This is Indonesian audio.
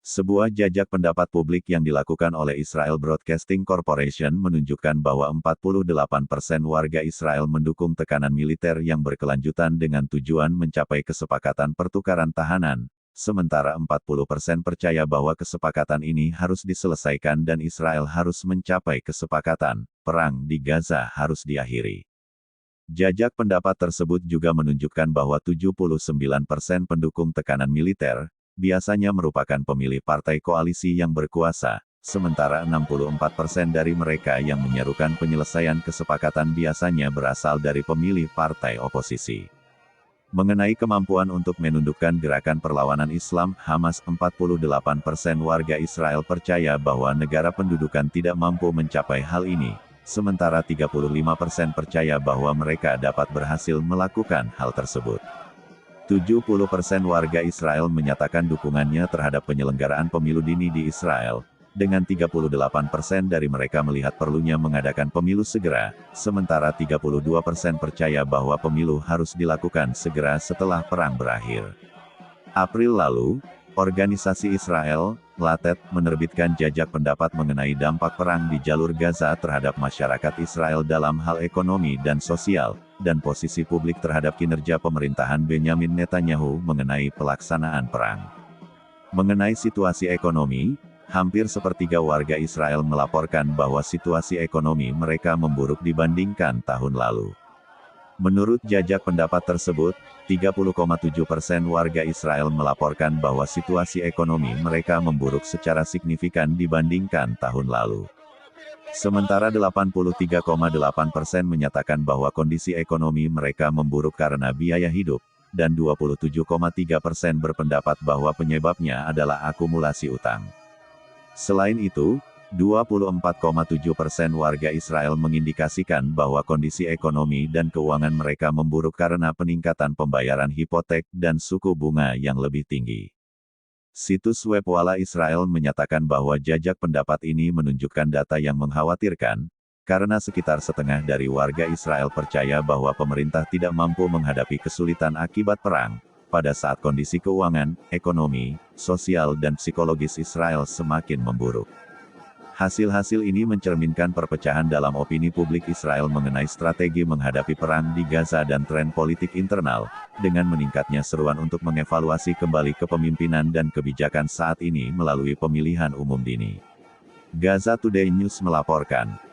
Sebuah jajak pendapat publik yang dilakukan oleh Israel Broadcasting Corporation menunjukkan bahwa 48% warga Israel mendukung tekanan militer yang berkelanjutan dengan tujuan mencapai kesepakatan pertukaran tahanan, sementara 40% percaya bahwa kesepakatan ini harus diselesaikan dan Israel harus mencapai kesepakatan, perang di Gaza harus diakhiri. Jajak pendapat tersebut juga menunjukkan bahwa 79% pendukung tekanan militer, biasanya merupakan pemilih partai koalisi yang berkuasa, sementara 64% dari mereka yang menyerukan penyelesaian kesepakatan biasanya berasal dari pemilih partai oposisi. Mengenai kemampuan untuk menundukkan gerakan perlawanan Islam, Hamas, 48% warga Israel percaya bahwa negara pendudukan tidak mampu mencapai hal ini, sementara 35% percaya bahwa mereka dapat berhasil melakukan hal tersebut. 70% warga Israel menyatakan dukungannya terhadap penyelenggaraan pemilu dini di Israel, dengan 38% dari mereka melihat perlunya mengadakan pemilu segera, sementara 32% percaya bahwa pemilu harus dilakukan segera setelah perang berakhir. April lalu, organisasi Israel, Latet, menerbitkan jajak pendapat mengenai dampak perang di jalur Gaza terhadap masyarakat Israel dalam hal ekonomi dan sosial, dan posisi publik terhadap kinerja pemerintahan Benyamin Netanyahu mengenai pelaksanaan perang. Mengenai situasi ekonomi, hampir sepertiga warga Israel melaporkan bahwa situasi ekonomi mereka memburuk dibandingkan tahun lalu. Menurut jajak pendapat tersebut, 30,7% warga Israel melaporkan bahwa situasi ekonomi mereka memburuk secara signifikan dibandingkan tahun lalu. Sementara 83,8% menyatakan bahwa kondisi ekonomi mereka memburuk karena biaya hidup, dan 27,3% berpendapat bahwa penyebabnya adalah akumulasi utang. Selain itu, 24,7% warga Israel mengindikasikan bahwa kondisi ekonomi dan keuangan mereka memburuk karena peningkatan pembayaran hipotek dan suku bunga yang lebih tinggi. Situs web Walla Israel menyatakan bahwa jajak pendapat ini menunjukkan data yang mengkhawatirkan, karena sekitar setengah dari warga Israel percaya bahwa pemerintah tidak mampu menghadapi kesulitan akibat perang, pada saat kondisi keuangan, ekonomi, sosial dan psikologis Israel semakin memburuk. Hasil-hasil ini mencerminkan perpecahan dalam opini publik Israel mengenai strategi menghadapi perang di Gaza dan tren politik internal, dengan meningkatnya seruan untuk mengevaluasi kembali kepemimpinan dan kebijakan saat ini melalui pemilihan umum dini. Gaza Today News melaporkan.